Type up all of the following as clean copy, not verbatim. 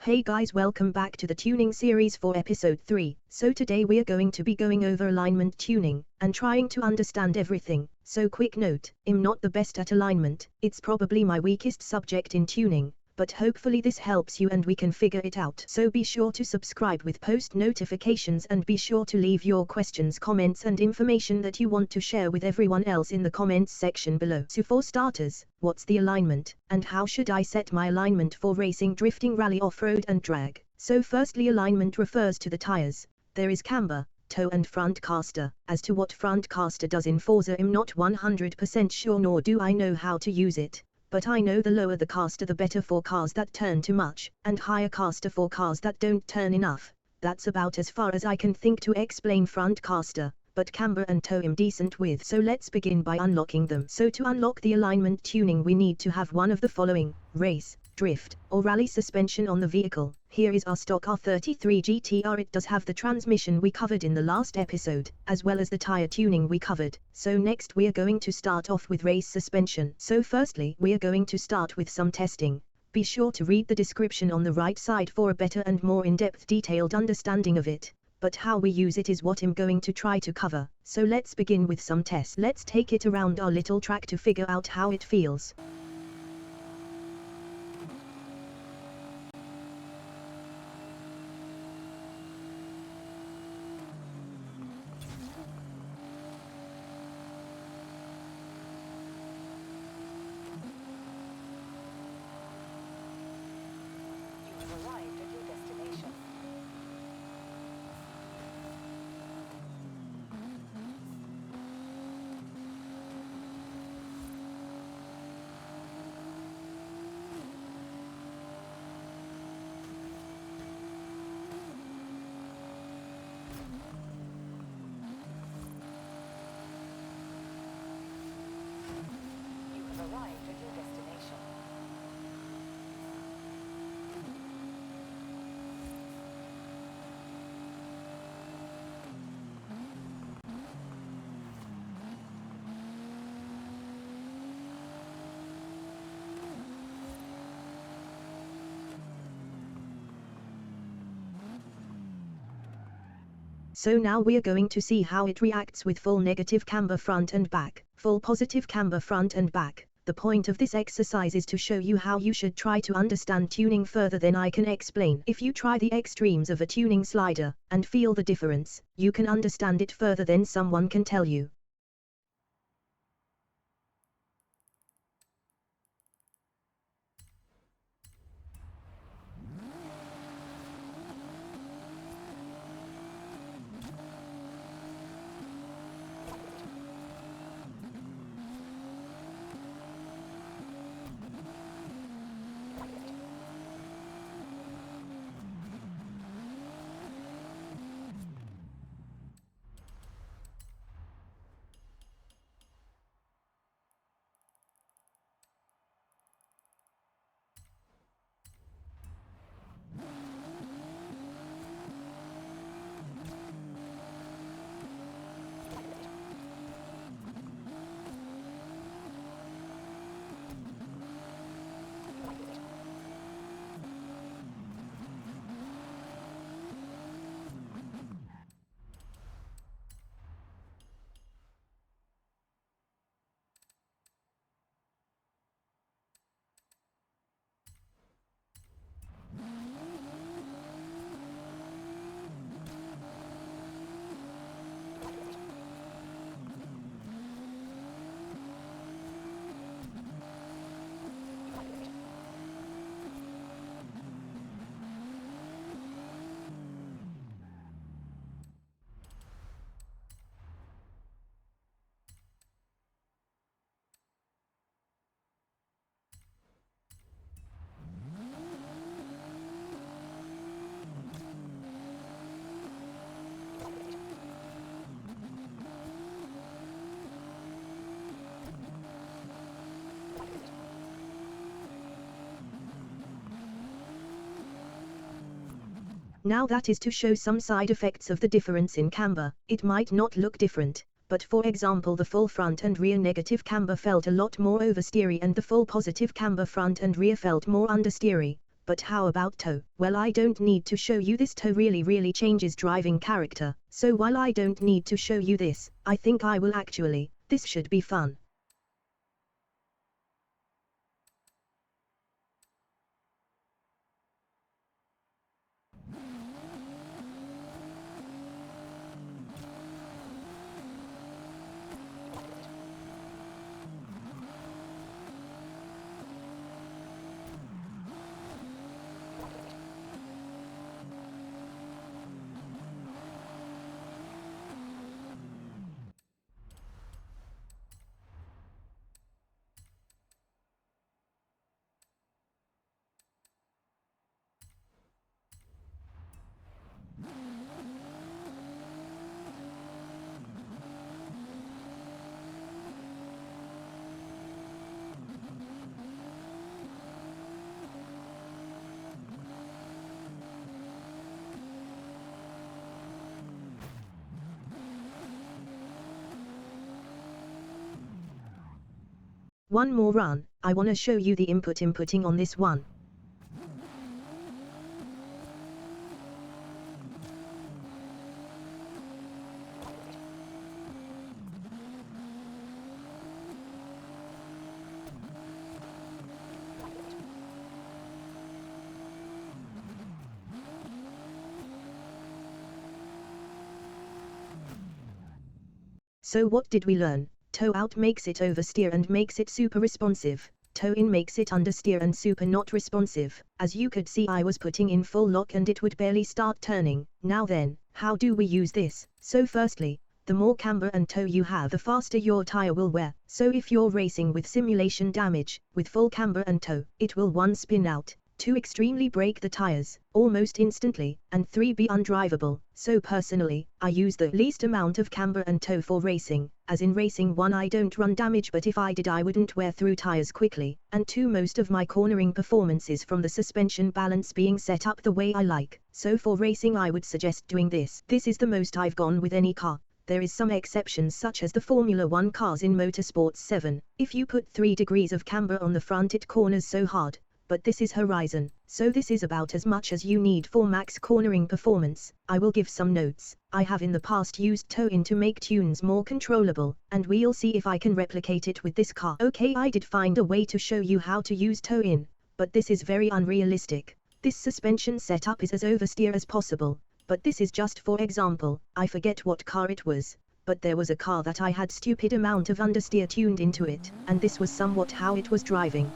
Hey guys, welcome back to the tuning series for episode 3. So today we are going to be going over alignment tuning, and trying to understand everything. So quick note, I'm not the best at alignment, it's probably my weakest subject in tuning, but hopefully this helps you and we can figure it out. So be sure to subscribe with post notifications and be sure to leave your questions, comments and information that you want to share with everyone else in the comments section below. So for starters, what's the alignment, and how should I set my alignment for racing, drifting, rally, off-road and drag? So firstly, alignment refers to the tires. There is camber, toe and front caster. As to what front caster does in Forza, I'm not 100% sure, nor do I know how to use it. But I know the lower the caster the better for cars that turn too much, and higher caster for cars that don't turn enough. That's about as far as I can think to explain front caster, but camber and toe I'm decent with. So let's begin by unlocking them. So to unlock the alignment tuning we need to have one of the following: race, drift, or rally suspension on the vehicle. Here is our stock R33 GTR. It does have the transmission we covered in the last episode, as well as the tire tuning we covered. So next we are going to start off with race suspension. So firstly we are going to start with some testing. Be sure to read the description on the right side for a better and more in-depth detailed understanding of it. But how we use it is what I'm going to try to cover. So let's begin with some tests. Let's take it around our little track to figure out how it feels. So now we are going to see how it reacts with full negative camber front and back, full positive camber front and back. The point of this exercise is to show you how you should try to understand tuning further than I can explain. If you try the extremes of a tuning slider, and feel the difference, you can understand it further than someone can tell you. Now that is to show some side effects of the difference in camber. It might not look different, but for example the full front and rear negative camber felt a lot more oversteery and the full positive camber front and rear felt more understeery. But how about tow? Well, I don't need to show you this. Tow really changes driving character. So while I don't need to show you this, I think I will actually. This should be fun. One more run. I wanna show you the inputting on this one. So what did we learn? Tow out makes it oversteer and makes it super responsive. Tow in makes it understeer and super not responsive. As you could see, I was putting in full lock and it would barely start turning. Now then, how do we use this? So firstly, the more camber and tow you have, the faster your tire will wear. So if you're racing with simulation damage, with full camber and tow, it will 1 spin out, 2 extremely break the tires, almost instantly, and 3 be undrivable. So personally, I use the least amount of camber and tow for racing, as in racing 1 I don't run damage, but if I did I wouldn't wear through tires quickly, and 2 most of my cornering performance is from the suspension balance being set up the way I like. So for racing I would suggest doing this. This is the most I've gone with any car. There is some exceptions such as the Formula 1 cars in Motorsports 7. If you put 3 degrees of camber on the front it corners so hard. But this is Horizon, so this is about as much as you need for max cornering performance. I will give some notes. I have in the past used tow-in to make tunes more controllable, and we'll see if I can replicate it with this car. Okay, I did find a way to show you how to use tow-in, but this is very unrealistic. This suspension setup is as oversteer as possible, but this is just for example. I forget what car it was, but there was a car that I had stupid amount of understeer tuned into it, and this was somewhat how it was driving.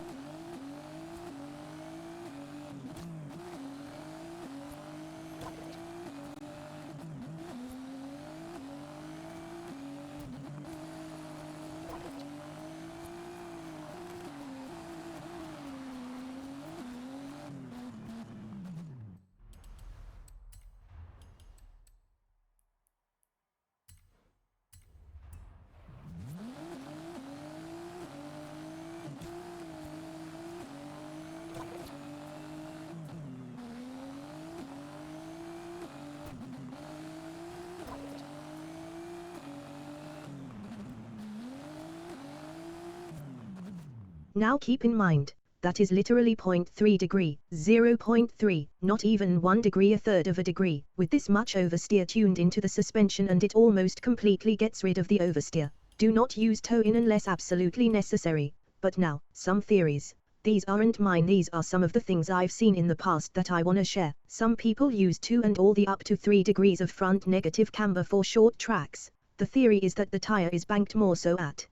Now keep in mind, that is literally 0.3 degree, 0.3, not even 1 degree, a third of a degree, with this much oversteer tuned into the suspension, and it almost completely gets rid of the oversteer. Do not use tow-in unless absolutely necessary. But now, some theories. These aren't mine, these are some of the things I've seen in the past that I wanna share. Some people use 2 and all the up to 3 degrees of front negative camber for short tracks. The theory is that the tire is banked more, so at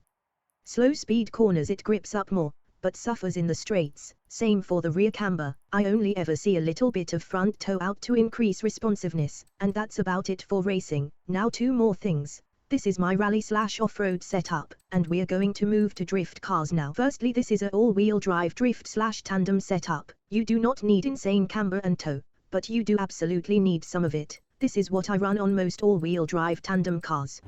slow speed corners it grips up more, but suffers in the straights. Same for the rear camber. I only ever see a little bit of front tow out to increase responsiveness, and that's about it for racing. Now 2 more things. This is my rally/off-road setup, and we are going to move to drift cars now. Firstly, this is a all-wheel drive drift/tandem setup. You do not need insane camber and tow, but you do absolutely need some of it. This is what I run on most all-wheel drive tandem cars.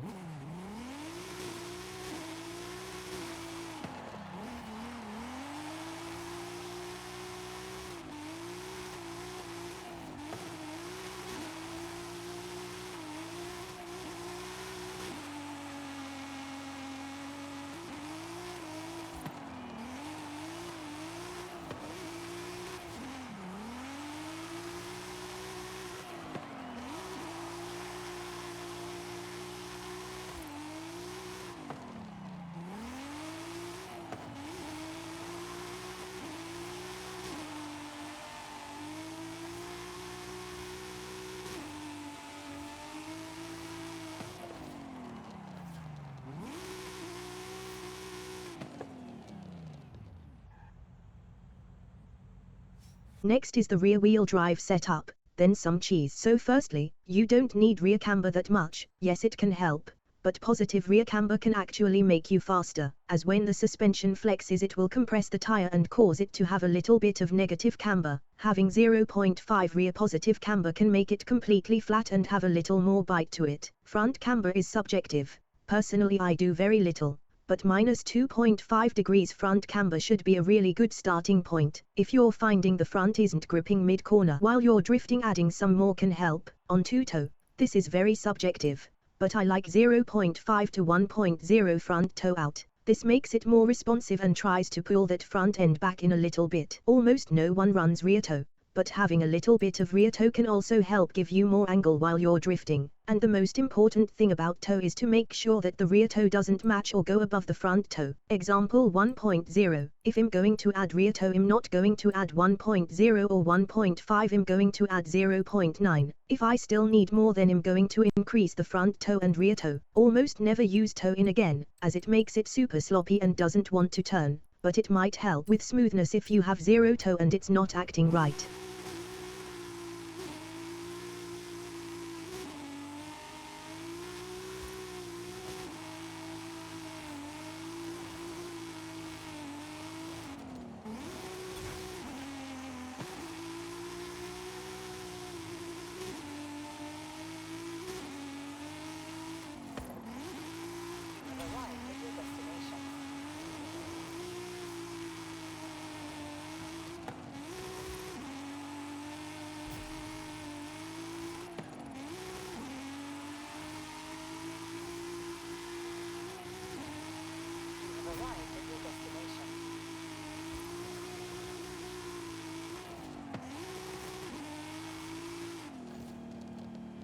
Next is the rear wheel drive setup, then some cheese. So firstly, you don't need rear camber that much. Yes, it can help, but positive rear camber can actually make you faster, as when the suspension flexes it will compress the tire and cause it to have a little bit of negative camber. Having 0.5 rear positive camber can make it completely flat and have a little more bite to it. Front camber is subjective. Personally I do very little, but minus 2.5 degrees front camber should be a really good starting point. If you're finding the front isn't gripping mid-corner while you're drifting, adding some more can help. On two-toe, this is very subjective, but I like 0.5 to 1.0 front toe out. This makes it more responsive and tries to pull that front end back in a little bit. Almost no one runs rear toe, but having a little bit of rear toe can also help give you more angle while you're drifting. And the most important thing about toe is to make sure that the rear toe doesn't match or go above the front toe. Example 1.0. If I'm going to add rear toe, I'm not going to add 1.0 or 1.5, I'm going to add 0.9. If I still need more, then I'm going to increase the front toe and rear toe. Almost never use toe in again, as it makes it super sloppy and doesn't want to turn, but it might help with smoothness if you have zero toe and it's not acting right.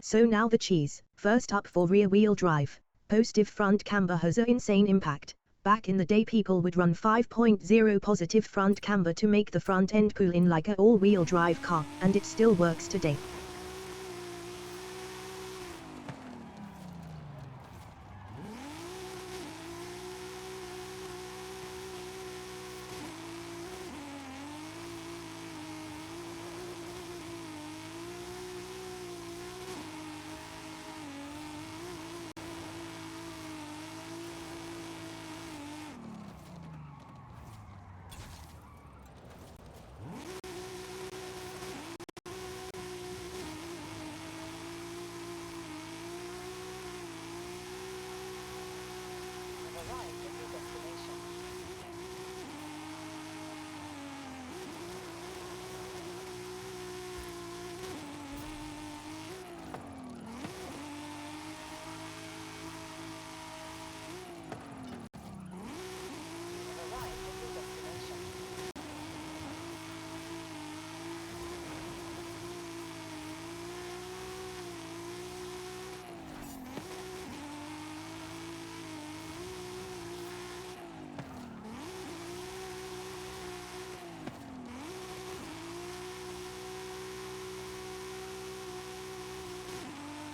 So now the cheese. First up, for rear wheel drive, positive front camber has an insane impact. Back in the day people would run 5.0 positive front camber to make the front end pull in like a all-wheel drive car, and it still works today.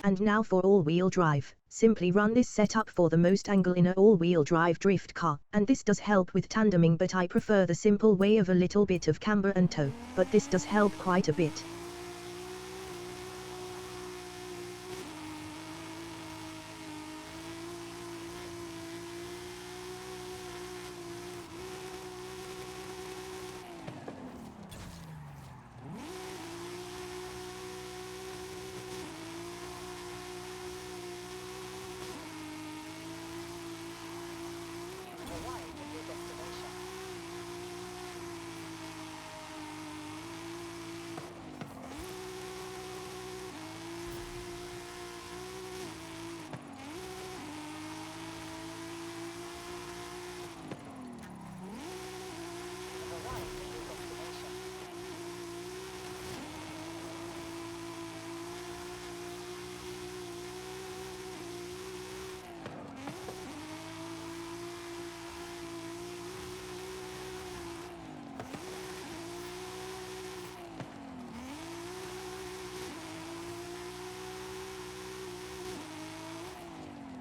And now for all-wheel drive. Simply run this setup for the most angle in a all-wheel drive drift car, and this does help with tandeming, but I prefer the simple way of a little bit of camber and toe, but this does help quite a bit.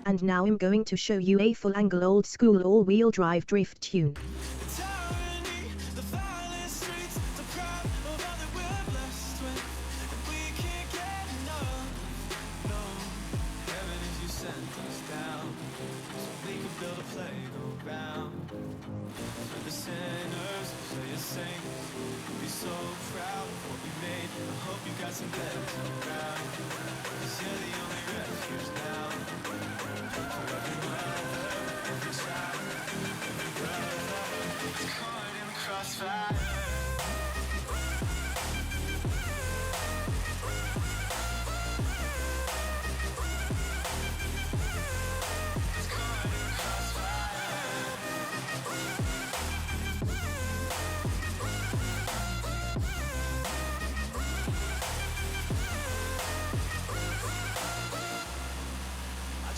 And now I'm going to show you a full angle old school all-wheel drive drift tune. The tyranny, the violent streets, the crowd of other some beds around, 'cause you're the only refuge now. For every mother, every child, every brother is caught in the crossfire.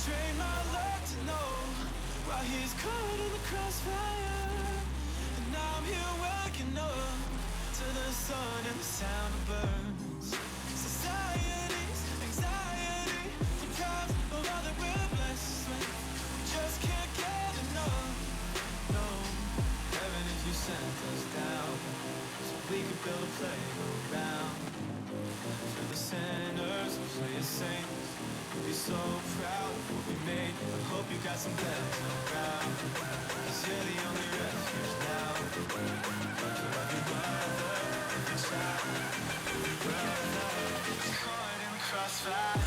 Train my luck to know while he's caught in the crossfire. And now I'm here waking up to the sun and the sound of birds. Society's anxiety deprives of all that we're blessed with. We just can't get enough. No, heaven if you sent us down, so we could build a playground for the sinners and play as saints. Be so proud of what we made. I hope you got some beds around, 'cause you're the only refuge now. For every mother, every child, every brother is caught in the crossfire.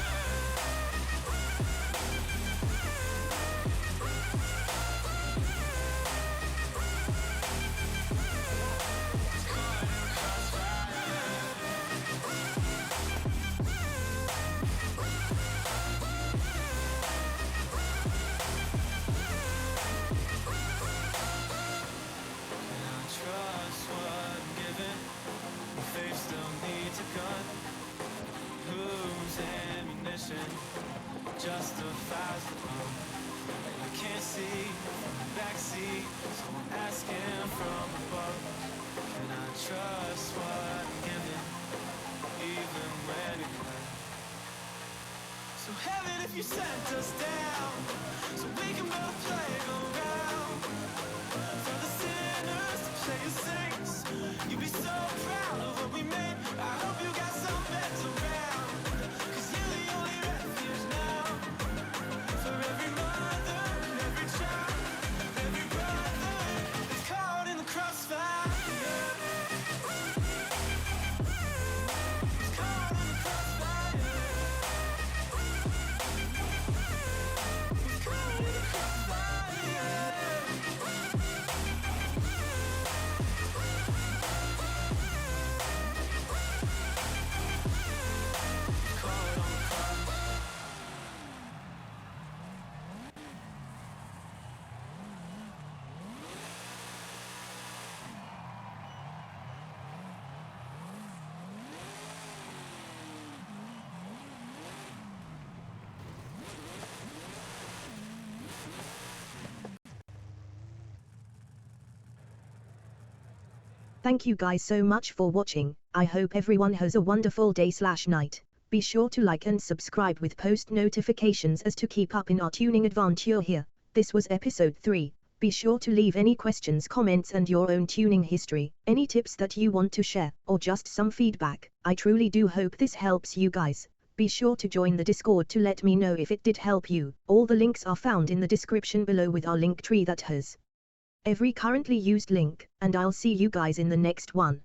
Justifies the harm. I can't see from the backseat, so I'm asking from above. And I trust what I'm given, even when it hurts. So heaven if you sent us down, so we can both play around. For the sinners to play as saints, you'd be so proud of what we made. I hope you got some beds around, 'cause you're the only refuge now. For every mother, every child, every brother is caught in the crossfire. Is caught in the crossfire. Is caught in the crossfire. Thank you guys so much for watching. I hope everyone has a wonderful day/night. Be sure to like and subscribe with post notifications as to keep up in our tuning adventure here. This was episode 3. Be sure to leave any questions, comments and your own tuning history, any tips that you want to share, or just some feedback. I truly do hope this helps you guys. Be sure to join the Discord to let me know if it did help you. All the links are found in the description below with our link tree that has every currently used link, and I'll see you guys in the next one.